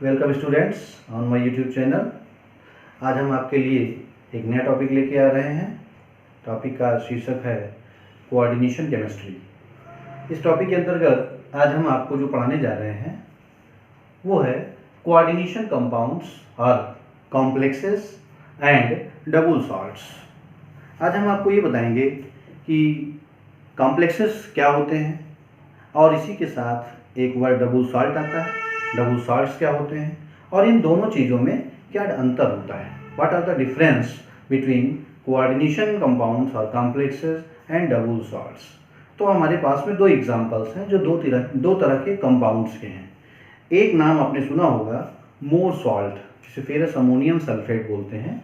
Welcome students on my YouTube channel. आज हम आपके लिए एक नया टॉपिक लेके आ रहे हैं। टॉपिक का शीर्षक है कोऑर्डिनेशन केमिस्ट्री। इस टॉपिक के अंतर्गत आज हम आपको जो पढ़ाने जा रहे हैं वो है कोऑर्डिनेशन कंपाउंड्स और कॉम्प्लेक्सेस एंड डबल सॉल्ट्स। आज हम आपको ये बताएंगे कि कॉम्प्लेक्सेस क्या होते हैं और इसी के साथ एक वर्ड डबल सॉल्ट आता है। डबल सॉल्ट्स क्या होते हैं और इन दोनों चीज़ों में क्या अंतर होता है। What are the difference between coordination compounds और कॉम्प्लेक्सेस एंड डबल सॉल्ट्स। तो हमारे पास में दो एग्जांपल्स हैं जो दो तरह के कंपाउंड्स के हैं। एक नाम आपने सुना होगा मोर सॉल्ट, जिसे फेरस अमोनियम सल्फेट बोलते हैं।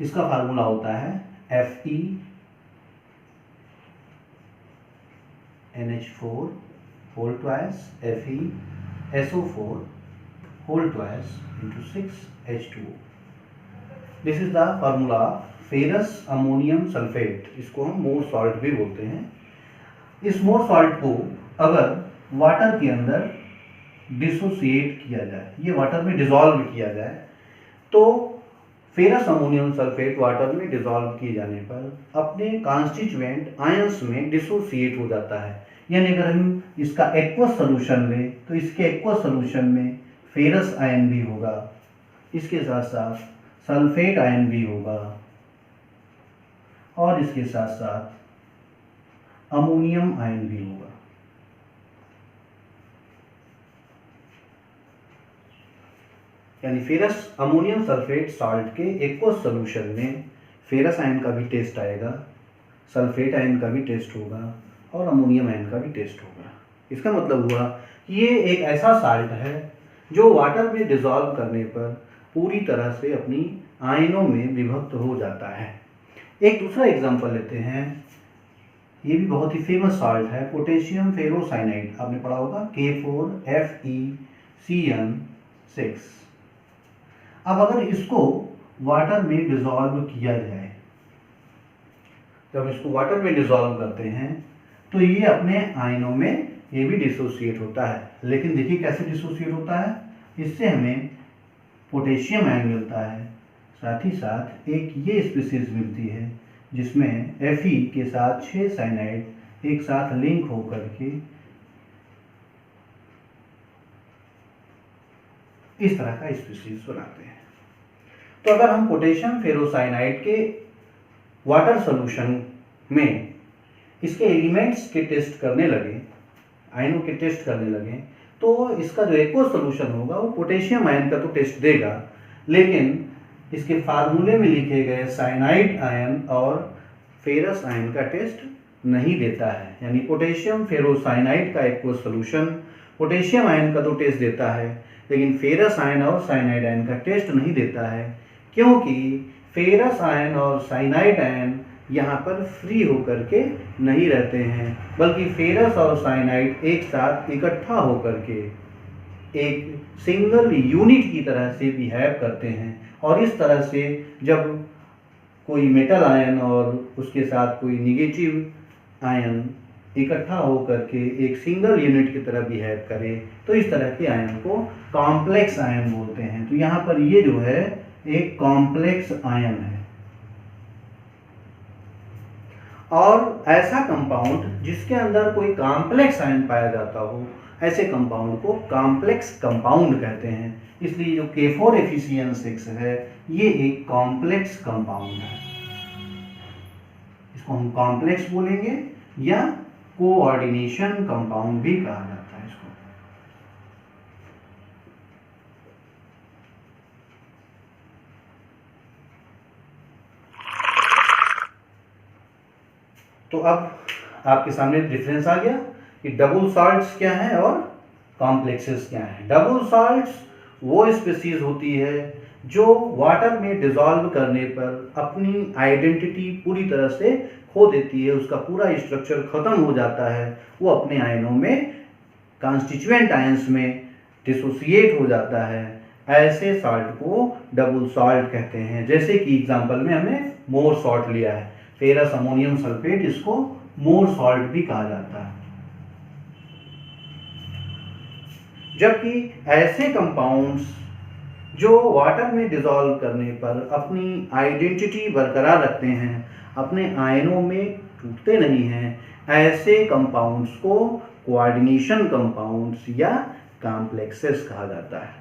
इसका फार्मूला होता है FeNH4 whole twice FeSO4 whole twice into 6H2O. This is the formula ferrous ammonium sulphate. इसको हम मोर सॉल्ट भी बोलते हैं। इस मोर सॉल्ट को अगर वाटर के अंदर डिसोसिएट किया जाए, ये वाटर में डिसॉल्व किया जाए, तो फेरस अमोनियम सल्फेट वाटर में डिसॉल्व किए जाने पर अपने कॉन्स्टिट्यूएंट आयंस में डिसोसिएट हो जाता है। यानी अगर हम इसका एक्वस सोल्यूशन लें तो इसके एक्वस सोल्यूशन में फेरस आयन भी होगा, इसके साथ साथ सल्फेट आयन भी होगा और इसके साथ साथ अमोनियम आयन भी होगा। यानी फेरस अमोनियम सल्फेट सॉल्ट के एक्वस सोल्यूशन में फेरस आयन का भी टेस्ट आएगा, सल्फेट आयन का भी टेस्ट होगा और अमोनियम आयन का भी टेस्ट होगा। इसका मतलब हुआ ये एक ऐसा साल्ट है जो वाटर में डिसॉल्व करने पर पूरी तरह से अपनी आयनों में विभक्त हो जाता है। एक दूसरा एग्जांपल लेते हैं। ये भी बहुत ही फेमस सॉल्ट है, पोटेशियम फेरोसाइनाइड। आपने पढ़ा होगा K4FeCN6। अब अगर इसको वाटर में डिसॉल्व किया जाए, जब इसको वाटर में डिसॉल्व करते हैं तो ये अपने आयनों में ये भी डिसोसिएट होता है। लेकिन देखिए कैसे डिसोसिएट होता है। इससे हमें पोटेशियम आयन मिलता है, साथ ही साथ एक ये स्पीशीज मिलती है जिसमें Fe के साथ 6 साइनाइड एक साथ लिंक होकर के इस तरह का स्पीशीज बनाते हैं। तो अगर हम पोटेशियम फेरोसाइनाइड के वाटर सॉल्यूशन में इसके एलिमेंट्स के टेस्ट करने लगे, आयनों के टेस्ट करने लगे, तो इसका जो एक्वस सॉल्यूशन होगा वो पोटेशियम आयन का तो टेस्ट देगा, लेकिन इसके फार्मूले में लिखे गए साइनाइड आयन और फेरस आयन का टेस्ट नहीं देता है। यानी पोटेशियम फेरोसाइनाइड का एक्वस सॉल्यूशन पोटेशियम आयन का तो टेस्ट देता है, लेकिन फेरस आयन और साइनाइड आयन का टेस्ट नहीं देता है, क्योंकि फेरस आयन और साइनाइड आयन यहाँ पर फ्री होकर के नहीं रहते हैं, बल्कि फेरस और साइनाइड एक साथ इकट्ठा होकर के एक सिंगल यूनिट की तरह से बिहेव करते हैं। और इस तरह से जब कोई मेटल आयन और उसके साथ कोई निगेटिव आयन इकट्ठा होकर के एक सिंगल यूनिट की तरह बिहेव करे, तो इस तरह के आयन को कॉम्प्लेक्स आयन बोलते हैं। तो यहाँ पर ये जो है एक कॉम्प्लेक्स आयन है। और ऐसा कंपाउंड जिसके अंदर कोई कॉम्प्लेक्स आयन पाया जाता हो, ऐसे कंपाउंड को कॉम्प्लेक्स कंपाउंड कहते हैं। इसलिए जो K4FeCN6 है ये एक कॉम्प्लेक्स कंपाउंड है। इसको हम कॉम्प्लेक्स बोलेंगे या कोऑर्डिनेशन कंपाउंड भी कहा जाता है इसको। तो अब आपके सामने डिफरेंस आ गया कि डबल सॉल्ट्स क्या हैं और कॉम्प्लेक्सेस क्या हैं। डबल सॉल्ट्स वो स्पीशीज होती है जो वाटर में डिसॉल्व करने पर अपनी आइडेंटिटी पूरी तरह से खो देती है, उसका पूरा स्ट्रक्चर खत्म हो जाता है, वो अपने आयनों में कॉन्स्टिट्यूएंट आयंस में डिसोसिएट हो जाता है। ऐसे सॉल्ट को डबल सॉल्ट कहते हैं। जैसे कि एग्जांपल में हमने मोर सॉल्ट लिया है, फेरस अमोनियम सल्फेट, इसको मोर सॉल्ट भी कहा जाता है। जबकि ऐसे कंपाउंड्स जो वाटर में डिसॉल्व करने पर अपनी आइडेंटिटी बरकरार रखते हैं, अपने आयनों में टूटते नहीं हैं, ऐसे कंपाउंड्स को कोऑर्डिनेशन कंपाउंड्स या कॉम्प्लेक्सेस कहा जाता है।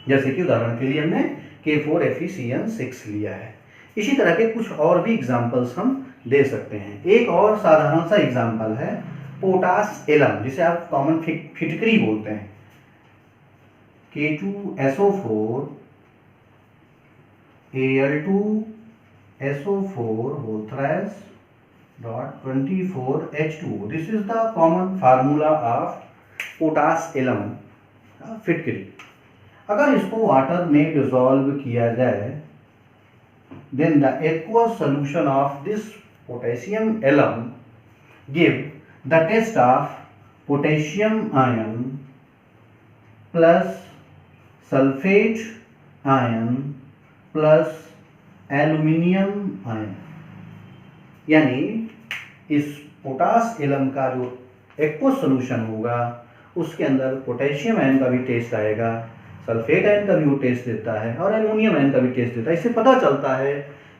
जैसे कि उदाहरण के लिए हमने K4FeCN6 लिया है। इसी तरह के कुछ और भी एग्जाम्पल्स हम दे सकते हैं। एक और साधारण सा एग्जाम्पल है पोटास एलम, जिसे आप कॉमन फिटकरी बोलते हैं। K2SO4 Al2SO4 whole thrice dot 24H2O. This is the common formula of potash alum फिटकरी। अगर इसको वाटर में डिसॉल्व किया जाए, then the aqueous solution of this potassium alum give the test of potassium ion plus sulfate ion plus aluminium ion। यानी इस potash alum का जो एक्वस सोल्यूशन होगा उसके अंदर पोटेशियम आयन का भी टेस्ट आएगा, सल्फेट आयन का भी वो टेस्ट देता है और एल्युमिनियम आयन का भी टेस्ट देता है। इससे पता चलता है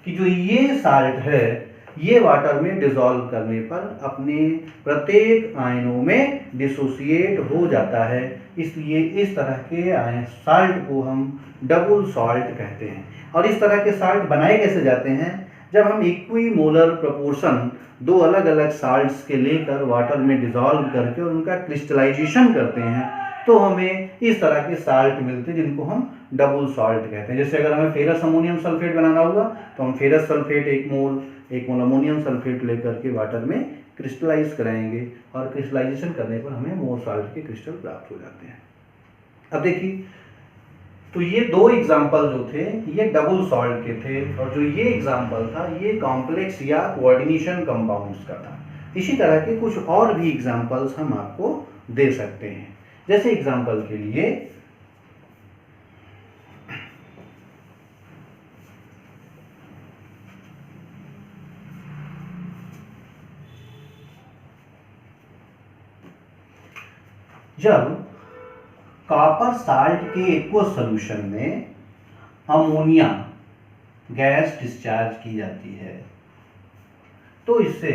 कि जो ये साल्ट है ये वाटर में डिसॉल्व करने पर अपने प्रत्येक आयनों में डिसोसिएट हो जाता है। इसलिए इस तरह के आयन साल्ट को हम डबल सॉल्ट कहते हैं। और इस तरह के साल्ट बनाए कैसे जाते हैं? जब हम इक्विमोलर प्रोपोर्शन दो अलग अलग साल्ट्स के लेकर वाटर में डिसॉल्व करके और उनका क्रिस्टलाइजेशन करते हैं तो हमें इस तरह के साल्ट मिलते हैं जिनको हम डबल सॉल्ट कहते हैं। जैसे अगर हमें फेरस अमोनियम सल्फेट बनाना होगा तो हम फेरस सल्फेट एक मोल अमोनियम सल्फेट लेकर के वाटर में क्रिस्टलाइज कराएंगे और क्रिस्टलाइजेशन करने पर हमें मोर साल्ट के क्रिस्टल प्राप्त हो जाते हैं। अब देखिए, तो ये दो एग्जाम्पल जो थे ये डबल सॉल्ट के थे और जो ये एग्जाम्पल था ये कॉम्प्लेक्स या कोऑर्डिनेशन कंपाउंड्स का था। इसी तरह के कुछ और भी एग्जाम्पल्स हम आपको दे सकते हैं। जैसे एग्जाम्पल के लिए जब कॉपर साल्ट के एक्वस सॉल्यूशन में अमोनिया गैस डिस्चार्ज की जाती है तो इससे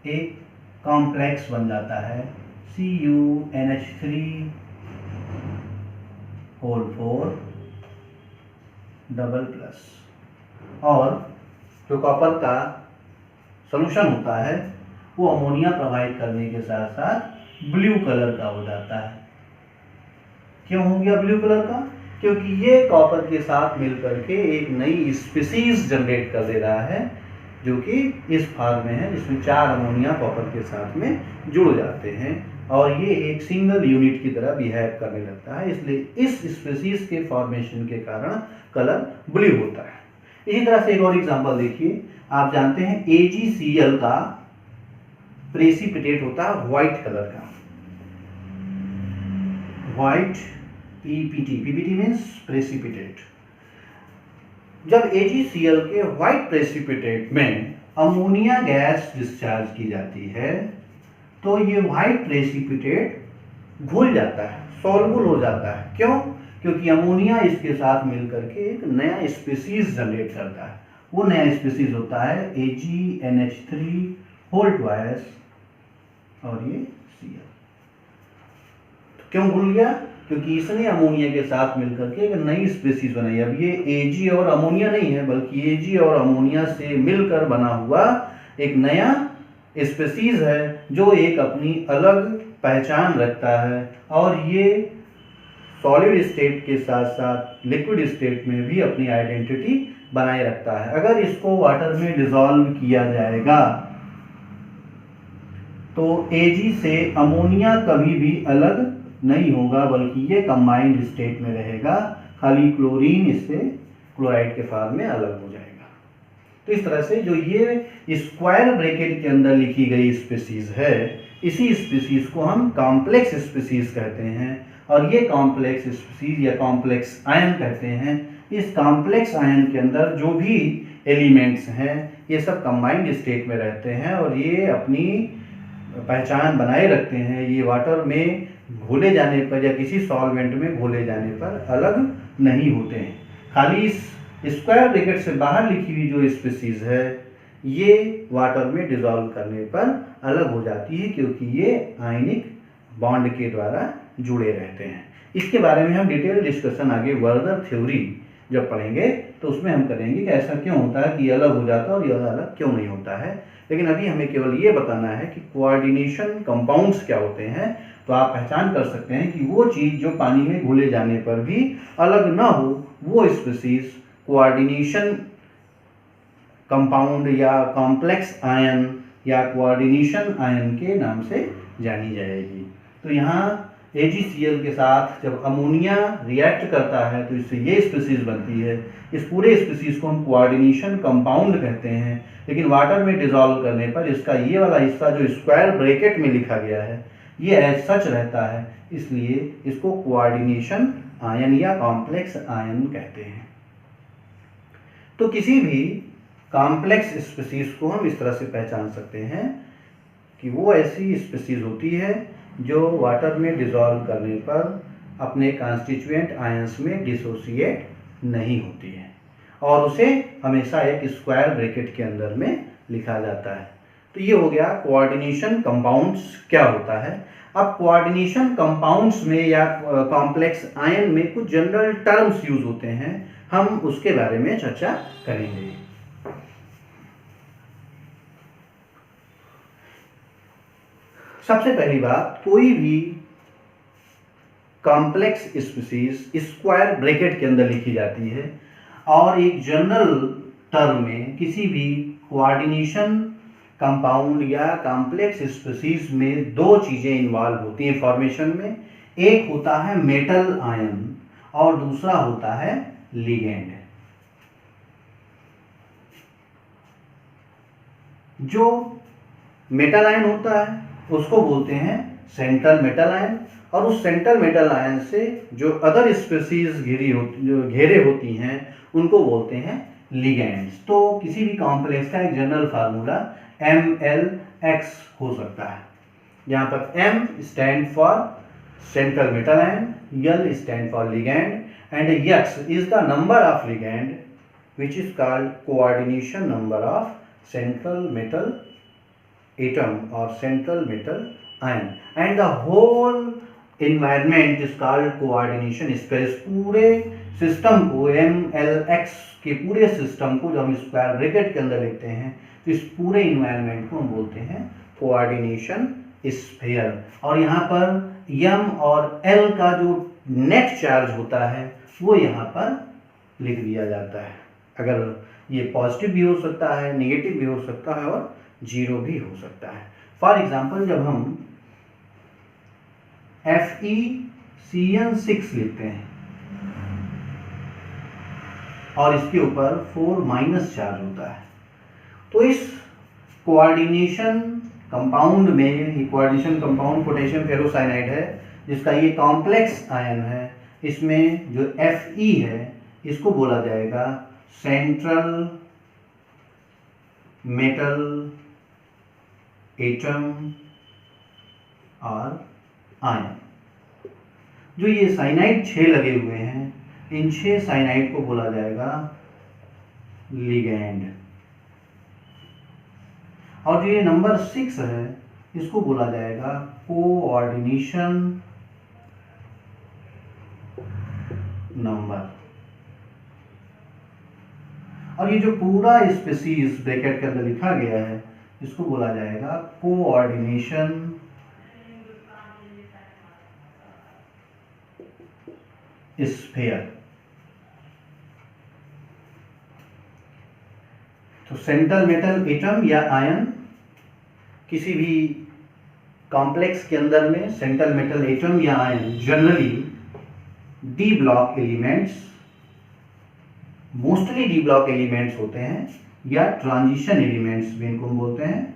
एक कॉम्प्लेक्स बन जाता है CuNH3 4 और जो कॉपर का सॉल्यूशन होता है वो अमोनिया प्रोवाइड करने के साथ साथ ब्लू कलर का हो जाता है। क्यों हो गया ब्लू कलर का? क्योंकि ये कॉपर के साथ मिलकर के एक नई स्पीसीज जनरेट कर दे रहा है जो कि इस फॉर्म में है जिसमें 4 अमोनिया कॉपर के साथ में जुड़ जाते हैं और ये एक सिंगल यूनिट की तरह बिहेव करने लगता है। इसलिए इस स्पीसीज के फॉर्मेशन के कारण कलर ब्लू होता है। इसी तरह से एक और एग्जांपल देखिए, आप जानते हैं AgCl का प्रेसिपिटेट होता है व्हाइट कलर का, व्हाइट PPT मीन्स प्रेसिपिटेट। जब AgCl के व्हाइट प्रेसिपिटेट में अमोनिया गैस डिस्चार्ज की जाती है तो ये व्हाइट प्रेसिपिटेट घुल जाता है, सॉल्युबल हो जाता है। क्यों? क्योंकि अमोनिया इसके साथ मिलकर के एक नया स्पीसीज जनरेट करता है। वो नया स्पीसीज होता है AgNH3 होल ट्वाइस और ये Cl। तो क्यों घुल गया? क्योंकि इसने अमोनिया के साथ मिलकर के एक नई स्पीसीज बनाई। अब ये Ag और अमोनिया नहीं है बल्कि Ag और अमोनिया से मिलकर बना हुआ एक नया स्पीसीज है जो एक अपनी अलग पहचान रखता है और ये सॉलिड स्टेट के साथ साथ लिक्विड स्टेट में भी अपनी आइडेंटिटी बनाए रखता है। अगर इसको वाटर में डिसॉल्व किया जाएगा तो Ag से अमोनिया कभी भी अलग नहीं होगा बल्कि ये कंबाइंड स्टेट में रहेगा, खाली क्लोरीन इससे क्लोराइड के फॉर्म में अलग हो जाएगा। तो इस तरह से जो ये स्क्वायर ब्रैकेट के अंदर लिखी गई स्पीसीज है इसी स्पीसीज को हम कॉम्प्लेक्स स्पीसीज कहते हैं और ये कॉम्प्लेक्स स्पीसीज या कॉम्प्लेक्स आयन कहते हैं। इस कॉम्प्लेक्स आयन के अंदर जो भी एलिमेंट्स हैं ये सब कंबाइंड स्टेट में रहते हैं और ये अपनी पहचान बनाए रखते हैं। ये वाटर में घोले जाने पर या किसी सॉल्वेंट में घोले जाने पर अलग नहीं होते हैं। खाली इस स्क्वायर ब्रैकेट से बाहर लिखी हुई जो स्पीसीज है ये वाटर में डिसॉल्व करने पर अलग हो जाती है, क्योंकि ये आयनिक बॉन्ड के द्वारा जुड़े रहते हैं। इसके बारे में हम डिटेल डिस्कशन आगे वर्दर थ्योरी जब पढ़ेंगे तो उसमें हम करेंगे कि ऐसा क्यों होता है कि अलग हो जाता है और यह अलग क्यों नहीं होता है। लेकिन अभी हमें केवल ये बताना है कि कोऑर्डिनेशन कंपाउंड्स क्या होते हैं। तो आप पहचान कर सकते हैं कि वो चीज़ जो पानी में घुले जाने पर भी अलग ना हो वो स्पीसीज कोऑर्डिनेशन कंपाउंड या कॉम्प्लेक्स आयन या कोऑर्डिनेशन आयन के नाम से जानी जाएगी। तो यहाँ AgCl के साथ जब अमोनिया रिएक्ट करता है तो इससे ये स्पीसीज बनती है। इस पूरे स्पीसीज को हम कोऑर्डिनेशन कंपाउंड कहते हैं, लेकिन वाटर में डिसॉल्व करने पर इसका ये वाला हिस्सा जो स्क्वायर ब्रैकेट में लिखा गया है ये एज सच रहता है, इसलिए इसको कोऑर्डिनेशन आयन या कॉम्प्लेक्स आयन कहते हैं। तो किसी भी कॉम्प्लेक्स स्पीसीज को हम इस तरह से पहचान सकते हैं कि वो ऐसी स्पीसीज होती है जो वाटर में डिसॉल्व करने पर अपने कॉन्स्टिट्यूएंट आयंस में डिसोसिएट नहीं होती है और उसे हमेशा एक स्क्वायर ब्रैकेट के अंदर में लिखा जाता है। तो ये हो गया कोऑर्डिनेशन कंपाउंड्स क्या होता है। अब कोऑर्डिनेशन कंपाउंड्स में या कॉम्प्लेक्स आयन में कुछ जनरल टर्म्स यूज होते हैं, हम उसके बारे में चर्चा करेंगे। सबसे पहली बात, कोई भी कॉम्प्लेक्स स्पीसीज स्क्वायर ब्रैकेट के अंदर लिखी जाती है और एक जनरल टर्म में किसी भी कोऑर्डिनेशन कंपाउंड या कॉम्प्लेक्स स्पीसीज में दो चीजें इन्वॉल्व होती हैं फॉर्मेशन में। एक होता है मेटल आयन और दूसरा होता है लिगेंड। जो मेटल आयन होता है उसको बोलते हैं सेंट्रल मेटल आयन और उस सेंट्रल मेटल आयन से जो अदर स्पीसीज घेरे होती हैं उनको बोलते हैं लिगेंड्स। तो किसी भी कॉम्प्लेक्स का एक जनरल फार्मूला MlX हो सकता है, जहाँ पर M stand for central metal ion, L stand for ligand and X is the number of ligand which is called coordination number of central metal atom or central metal ion and the whole environment is called coordination space। पूरे system को MlX के पूरे system को जब हम square bracket के अंदर लिखते हैं तो इस पूरे इन्वायरमेंट को हम बोलते हैं कोऑर्डिनेशन स्फीयर। और यहाँ पर M और L का जो नेट चार्ज होता है वो यहाँ पर लिख दिया जाता है। अगर ये पॉजिटिव भी हो सकता है, नेगेटिव भी हो सकता है और जीरो भी हो सकता है। फॉर एग्जाम्पल जब हम FeCN6 लिखते हैं और इसके ऊपर 4- चार्ज होता है तो इस कोऑर्डिनेशन कंपाउंड में, ये कोऑर्डिनेशन कंपाउंड पोटेशियम फेरोसाइनाइड है जिसका ये कॉम्प्लेक्स आयन है, इसमें जो Fe है इसको बोला जाएगा सेंट्रल मेटल एटम और आयन। जो ये साइनाइड 6 लगे हुए हैं इन 6 साइनाइड को बोला जाएगा लिगेंड और जो ये नंबर 6 है इसको बोला जाएगा कोऑर्डिनेशन नंबर। और ये जो पूरा स्पीसीज ब्रैकेट के अंदर लिखा गया है इसको बोला जाएगा कोऑर्डिनेशन स्फीयर। तो सेंट्रल मेटल एटम या आयन किसी भी कॉम्प्लेक्स के अंदर में सेंट्रल मेटल एटम या ion generally D block elements, mostly D block elements होते हैं या ट्रांजिशन एलिमेंट्स भी इनको बोलते हैं।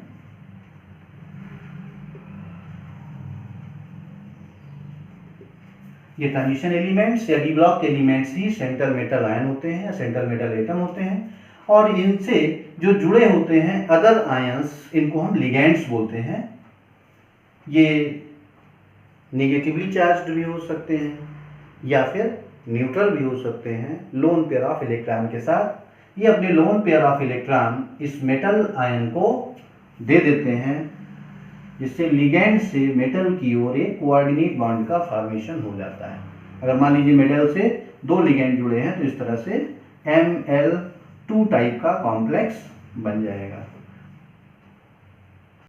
ये ट्रांजिशन एलिमेंट्स या डी ब्लॉक एलिमेंट्स ही सेंट्रल मेटल आयन होते हैं या सेंट्रल मेटल एटम होते हैं और इनसे जो जुड़े होते हैं अदर आयंस इनको हम लिगेंड्स बोलते हैं। ये नेगेटिवली चार्ज्ड भी हो सकते हैं या फिर न्यूट्रल भी हो सकते हैं लोन पेयर ऑफ इलेक्ट्रॉन के साथ। ये अपने लोन पेयर ऑफ इलेक्ट्रॉन इस मेटल आयन को दे देते हैं, जिससे लिगेंड से मेटल की ओर एक कोऑर्डिनेट बॉन्ड का फॉर्मेशन हो जाता है। अगर मान लीजिए मेटल से 2 लिगेंड जुड़े हैं तो इस तरह से Ml2 टाइप का कॉम्प्लेक्स बन जाएगा।